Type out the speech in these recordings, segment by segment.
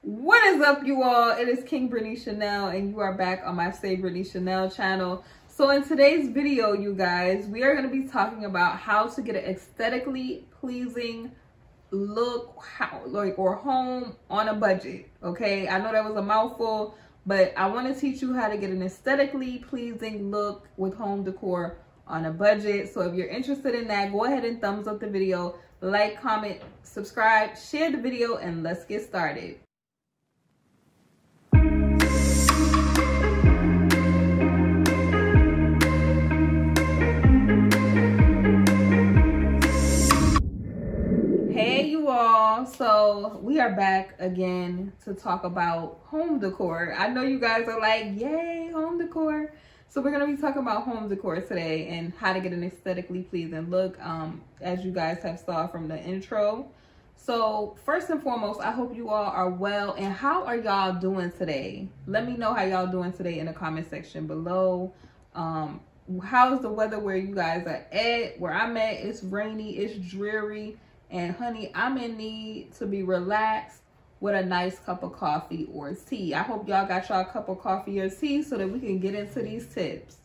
What is up, you all? It is KingBritneyChanel, and you are back on my SaeBritneyChanel channel. So in today's video, you guys, we are going to be talking about how to get an aesthetically pleasing look, or home on a budget. Okay, I know that was a mouthful, but I want to teach you how to get an aesthetically pleasing look with home decor on a budget. So if you're interested in that, go ahead and thumbs up the video, like, comment, subscribe, share the video, and let's get started. Hey you all, so we are back again to talk about home decor. I know you guys are like, yay, home decor. So we're going to be talking about home decor today and how to get an aesthetically pleasing look, as you guys have saw from the intro. So first and foremost, I hope you all are well, and how are y'all doing today? Let me know how y'all doing today in the comment section below. How's the weather where you guys are at? Where I'm at, it's rainy, it's dreary. And honey, I'm in need to be relaxed with a nice cup of coffee or tea. I hope y'all got y'all a cup of coffee or tea so that we can get into these tips.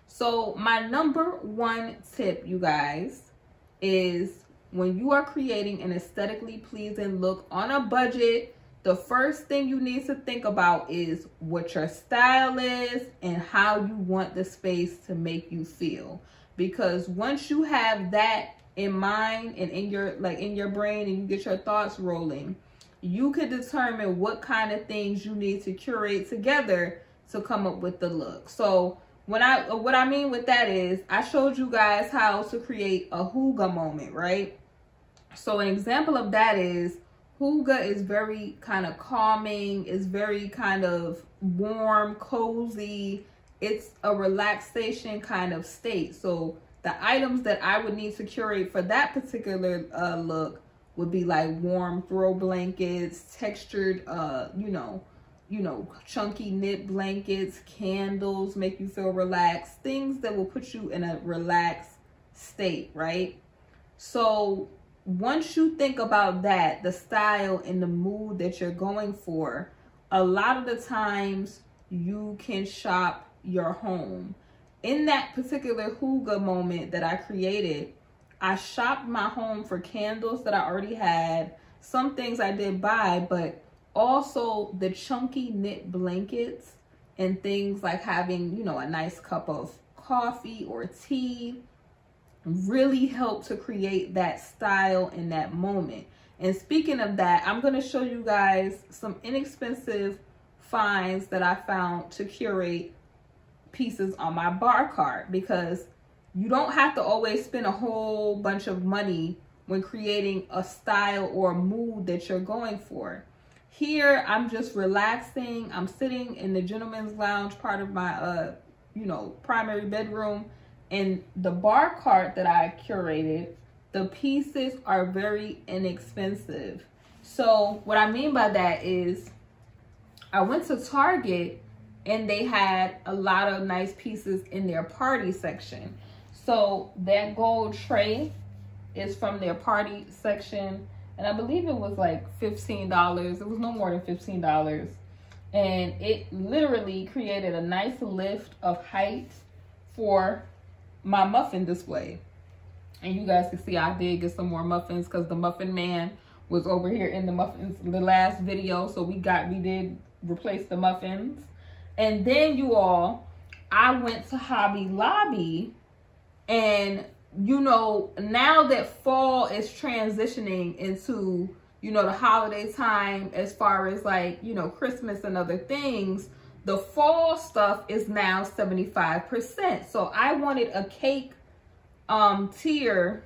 So my number one tip, you guys, is when you are creating an aesthetically pleasing look on a budget, the first thing you need to think about is what your style is and how you want the space to make you feel. Because once you have that in mind and in your brain, and you get your thoughts rolling, you can determine what kind of things you need to curate together to come up with the look. So what I mean with that is, I showed you guys how to create a hygge moment, right? So an example of that is, hygge is very kind of calming, it's very kind of warm, cozy, it's a relaxation kind of state. So the items that I would need to curate for that particular look would be like warm throw blankets, textured, chunky knit blankets, candles, make you feel relaxed, things that will put you in a relaxed state, right? So once you think about that, the style and the mood that you're going for, a lot of the times you can shop your home. In that particular hygge moment that I created, I shopped my home for candles that I already had. Some things I did buy, but also the chunky knit blankets and things like having, a nice cup of coffee or tea really helped to create that style in that moment. And speaking of that, I'm going to show you guys some inexpensive finds that I found to curate pieces on my bar cart, because you don't have to always spend a whole bunch of money when creating a style or a mood that you're going for. Here, I'm just relaxing. I'm sitting in the gentleman's lounge part of my, primary bedroom, and the bar cart that I curated, the pieces are very inexpensive. So what I mean by that is, I went to Target and they had a lot of nice pieces in their party section. So that gold tray is from their party section, and I believe it was like $15. It was no more than $15. And it literally created a nice lift of height for my muffin display. And you guys can see I did get some more muffins because the muffin man was over here in the muffins the last video. So we did replace the muffins. And then you all, I went to Hobby Lobby, and now that fall is transitioning into, the holiday time, as far as like, Christmas and other things, the fall stuff is now 75%. So I wanted a cake tier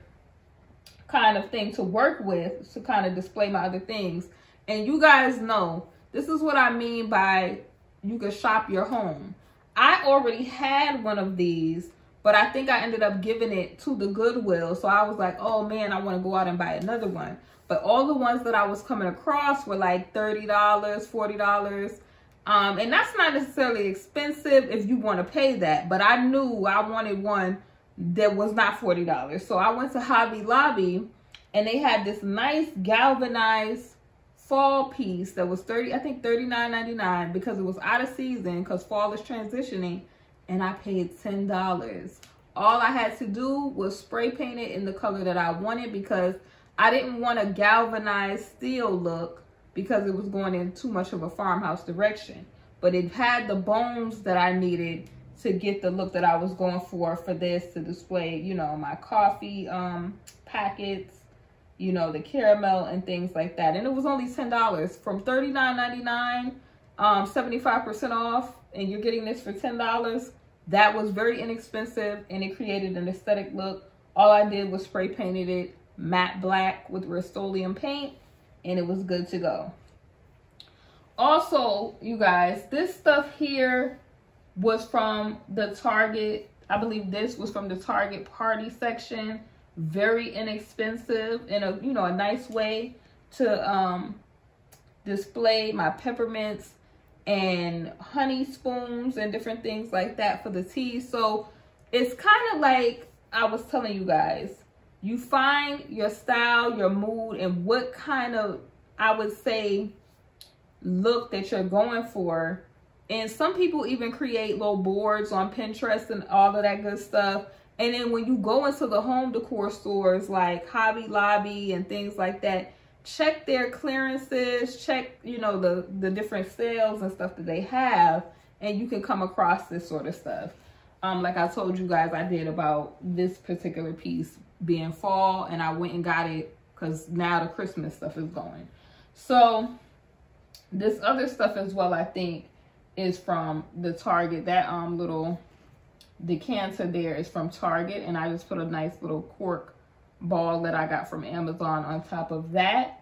kind of thing to work with to kind of display my other things. And you guys know, this is what I mean by you can shop your home. I already had one of these, but I think I ended up giving it to the Goodwill. So I was like, oh man, I want to go out and buy another one. But all the ones that I was coming across were like $30, $40. And that's not necessarily expensive if you want to pay that. But I knew I wanted one that was not $40. So I went to Hobby Lobby, and they had this nice galvanized fall piece that was I think $39.99 because it was out of season because fall is transitioning, and I paid $10. All I had to do was spray paint it in the color that I wanted because I didn't want a galvanized steel look because it was going in too much of a farmhouse direction. But it had the bones that I needed to get the look that I was going for this, to display, you know, my coffee packets, you know, the caramel and things like that. And it was only $10 from $39.99, 75% off, and you're getting this for $10. That was very inexpensive, and it created an aesthetic look. All I did was spray painted it matte black with Rust-Oleum paint, and it was good to go. Also, you guys, this stuff here was from the Target. I believe this was from the Target party section. Very inexpensive, in a, you know, a nice way to display my peppermints and honey spoons and different things like that for the tea. So it's kind of like I was telling you guys, you find your style, your mood, and what kind of, I would say, look that you're going for. And some people even create little boards on Pinterest and all of that good stuff. And then when you go into the home decor stores like Hobby Lobby and things like that, check their clearances, check, you know, the different sales and stuff that they have, and you can come across this sort of stuff. Like I told you guys, I did about this particular piece being fall, and I went and got it because now the Christmas stuff is going. So this other stuff as well, I think, is from the Target. That little decanter there is from Target, and I just put a nice little cork ball that I got from Amazon on top of that.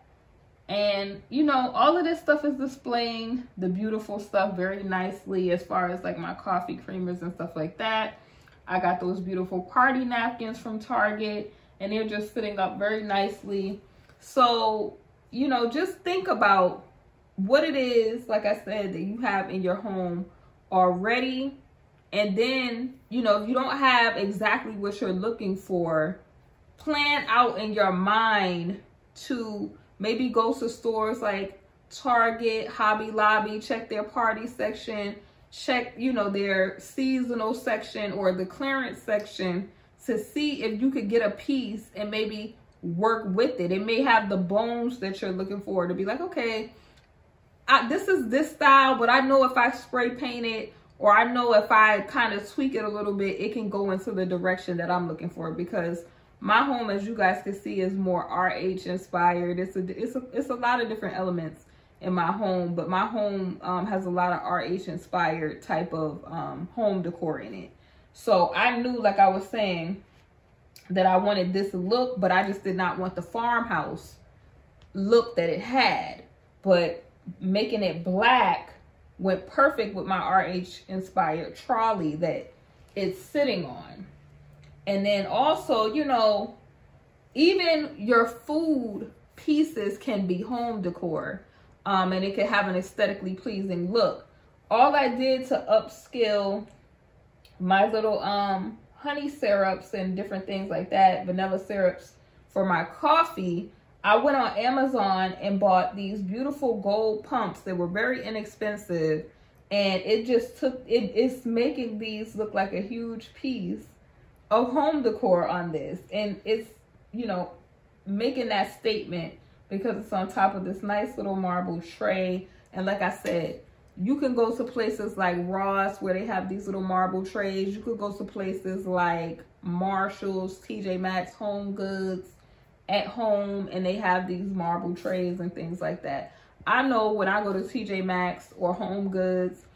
And you know, all of this stuff is displaying the beautiful stuff very nicely, as far as like my coffee creamers and stuff like that. I got those beautiful party napkins from Target, and they're just sitting up very nicely. So, you know, just think about what it is, like I said, that you have in your home already. And then, you know, if you don't have exactly what you're looking for, plan out in your mind to maybe go to stores like Target, Hobby Lobby, check their party section, check, you know, their seasonal section or the clearance section to see if you could get a piece and maybe work with it. It may have the bones that you're looking for to be like, okay, this is this style, but I know if I spray paint it, or I know if I kind of tweak it a little bit, it can go into the direction that I'm looking for. Because my home, as you guys can see, is more RH inspired. It's a lot of different elements in my home, but my home has a lot of RH inspired type of home decor in it. So I knew, like I was saying, that I wanted this look, but I just did not want the farmhouse look that it had. But making it black went perfect with my RH inspired trolley that it's sitting on. And then also, you know, even your food pieces can be home decor, and it can have an aesthetically pleasing look. All I did to upskill my little honey syrups and different things like that, vanilla syrups for my coffee, I went on Amazon and bought these beautiful gold pumps that were very inexpensive, and it just took, it's making these look like a huge piece of home decor on this. And it's, you know, making that statement because it's on top of this nice little marble tray. And like I said, you can go to places like Ross where they have these little marble trays. You could go to places like Marshall's, TJ Maxx, Home Goods, At Home, and they have these marble trays and things like that. I know when I go to TJ Maxx or Home Goods,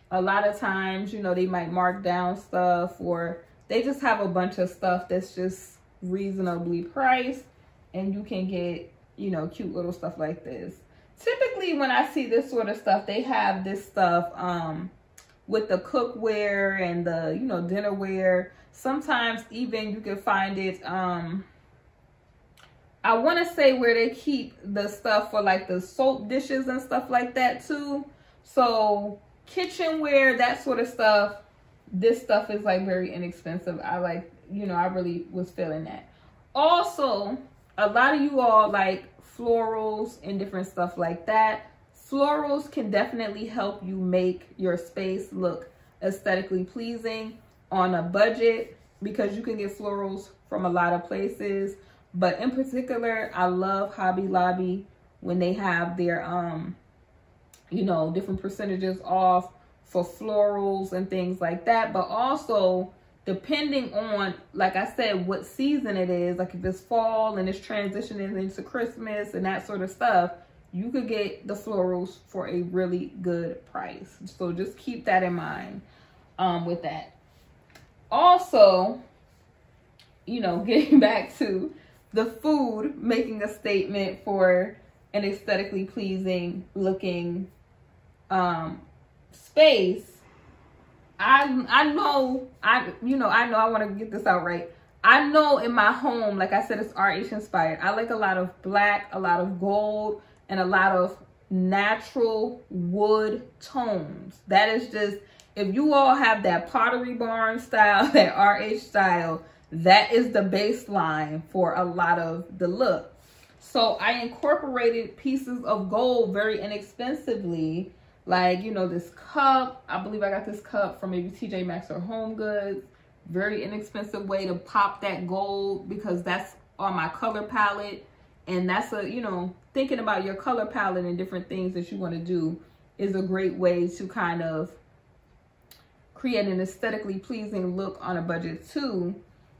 a lot of times, you know, they might mark down stuff, or they just have a bunch of stuff that's just reasonably priced, and you can get, you know, cute little stuff like this. Typically, when I see this sort of stuff, they have this stuff with the cookware and the, you know, dinnerware. Sometimes even you can find it, I want to say where they keep the stuff for like the soap dishes and stuff like that too. So kitchenware, that sort of stuff, this stuff is like very inexpensive. I like, you know, I really was feeling that. Also, a lot of you all like florals and different stuff like that. Florals can definitely help you make your space look aesthetically pleasing on a budget, because you can get florals from a lot of places. But in particular, I love Hobby Lobby when they have their, you know, different percentages off for florals and things like that. But also, depending on, like I said, what season it is, like if it's fall and it's transitioning into Christmas and that sort of stuff, you could get the florals for a really good price. So just keep that in mind with that. Also, you know, getting back to the food making a statement for an aesthetically pleasing looking space. I know I want to get this out right. I know in my home, like I said, it's RH inspired. I like a lot of black, a lot of gold, and a lot of natural wood tones. That is just, if you all have that Pottery Barn style, that RH style, that is the baseline for a lot of the look. So I incorporated pieces of gold very inexpensively. Like, you know, this cup. I believe I got this cup from maybe TJ Maxx or Home Goods. Very inexpensive way to pop that gold, because that's on my color palette. And that's a, you know, thinking about your color palette and different things that you want to do is a great way to kind of create an aesthetically pleasing look on a budget too.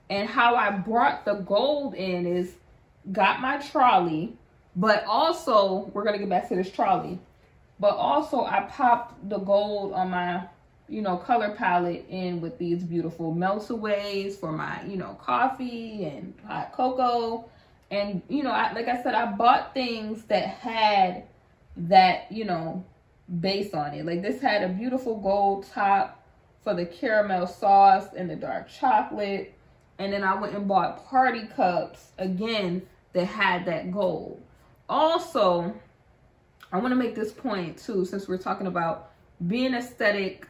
And how I brought the gold in is, got my trolley, but also, we're going to get back to this trolley, but also I popped the gold on my, you know, color palette in with these beautiful melt-aways for my, you know, coffee and hot cocoa. And, you know, like I said, I bought things that had that, you know, base on it. Like this had a beautiful gold top for the caramel sauce and the dark chocolate. And then I went and bought party cups, again, that had that gold. Also, I want to make this point too, since we're talking about being aesthetic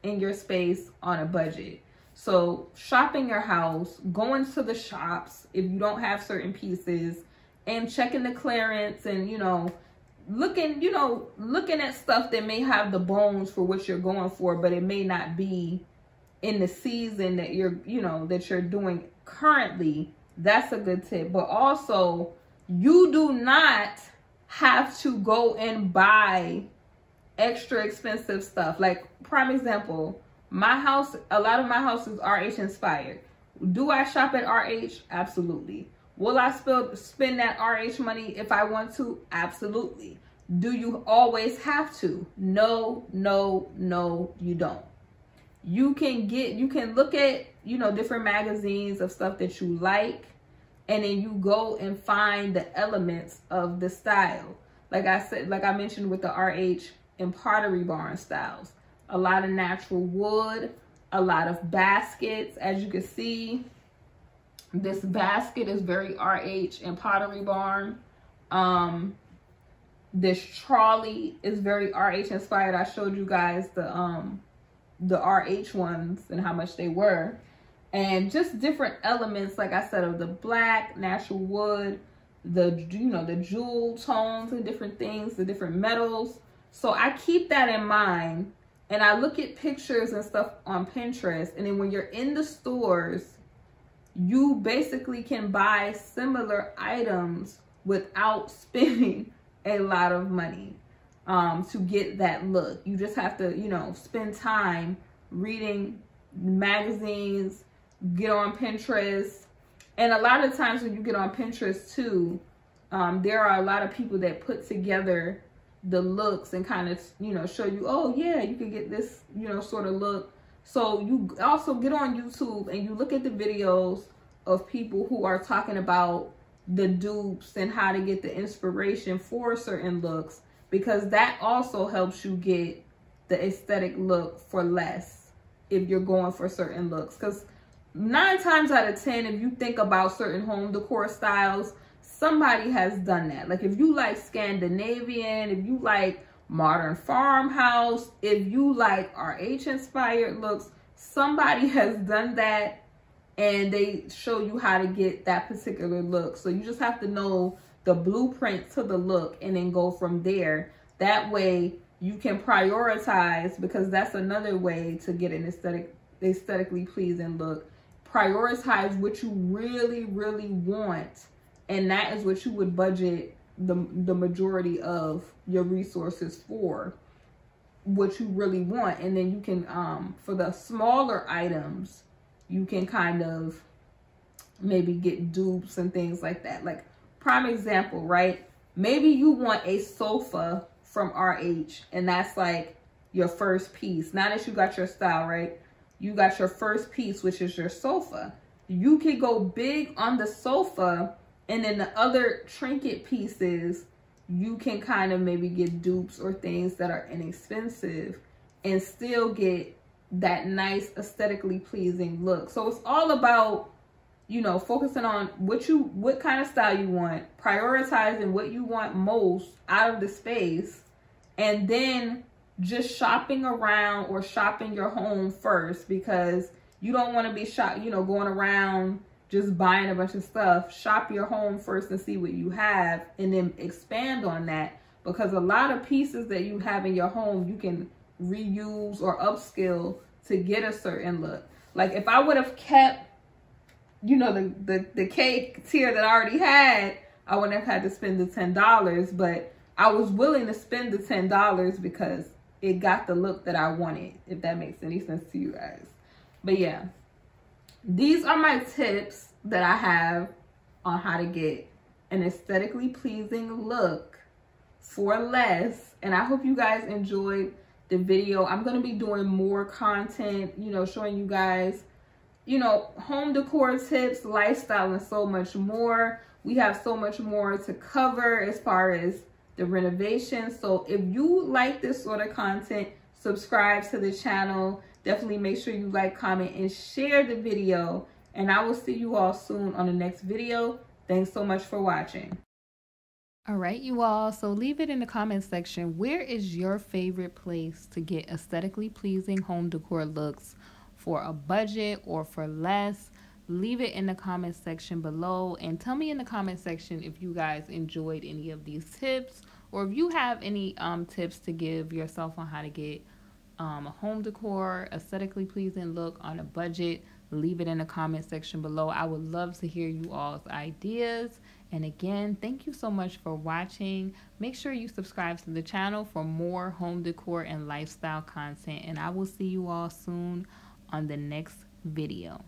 in your space on a budget. So shopping your house, going to the shops if you don't have certain pieces, and checking the clearance and, you know, looking at stuff that may have the bones for what you're going for, but it may not be in the season that you're, you know, that you're doing currently. That's a good tip. But also, you do not have to go and buy extra expensive stuff. Like, prime example, my house, a lot of my house is RH inspired. Do I shop at RH? Absolutely. Will I spend that RH money if I want to? Absolutely. Do you always have to? No, no, no, you don't. You can look at, you know, different magazines of stuff that you like, and then you go and find the elements of the style. Like I said, like I mentioned with the RH and Pottery Barn styles, a lot of natural wood, a lot of baskets. As you can see, this basket is very RH and Pottery Barn. This trolley is very RH inspired. I showed you guys the RH ones and how much they were, and just different elements, like I said, of the black, natural wood, the, you know, the jewel tones and different things, the different metals. So I keep that in mind, and I look at pictures and stuff on Pinterest, and then when you're in the stores, you basically can buy similar items without spending a lot of money to get that look. You just have to, you know, spend time reading magazines, get on Pinterest. And a lot of times when you get on Pinterest too, there are a lot of people that put together the looks and kind of, you know, show you, oh yeah, you can get this, you know, sort of look. So you also get on YouTube and you look at the videos of people who are talking about the dupes and how to get the inspiration for certain looks, because that also helps you get the aesthetic look for less if you're going for certain looks. Because 9 times out of 10, if you think about certain home decor styles, somebody has done that. Like if you like Scandinavian, if you like modern farmhouse, if you like RH inspired looks, somebody has done that and they show you how to get that particular look. So you just have to know the blueprint to the look and then go from there. That way you can prioritize, because that's another way to get an aesthetically pleasing look. Prioritize what you really, really want, and that is what you would budget the majority of your resources for, what you really want. And then you can, for the smaller items, you can kind of maybe get dupes and things like that. Like, prime example, right? Maybe you want a sofa from RH, and that's like your first piece. Now that you got your style, right? You got your first piece, which is your sofa. You could go big on the sofa, and then the other trinket pieces, you can kind of maybe get dupes or things that are inexpensive and still get that nice aesthetically pleasing look. So it's all about, you know, focusing on what kind of style you want, prioritizing what you want most out of the space, and then just shopping around or shopping your home first, because you don't want to be going around just buying a bunch of stuff. Shop your home first and see what you have, and then expand on that, because a lot of pieces that you have in your home you can reuse or upskill to get a certain look. Like, if I would have kept, you know, the cake tier that I already had, I wouldn't have had to spend the $10, but I was willing to spend the $10 because it got the look that I wanted, if that makes any sense to you guys. But yeah, these are my tips that I have on how to get an aesthetically pleasing look for less. And I hope you guys enjoyed the video. I'm going to be doing more content, you know, showing you guys, you know, home decor tips, lifestyle, and so much more. We have so much more to cover as far as the renovation. So if you like this sort of content, subscribe to the channel. Definitely make sure you like, comment, and share the video. And I will see you all soon on the next video. Thanks so much for watching. All right, you all. So leave it in the comment section. Where is your favorite place to get aesthetically pleasing home decor looks for a budget or for less? Leave it in the comment section below, and tell me in the comment section if you guys enjoyed any of these tips, or if you have any tips to give yourself on how to get a home decor aesthetically pleasing look on a budget. Leave it in the comment section below. I would love to hear you all's ideas. And again, thank you so much for watching. Make sure you subscribe to the channel for more home decor and lifestyle content, and I will see you all soon on the next video.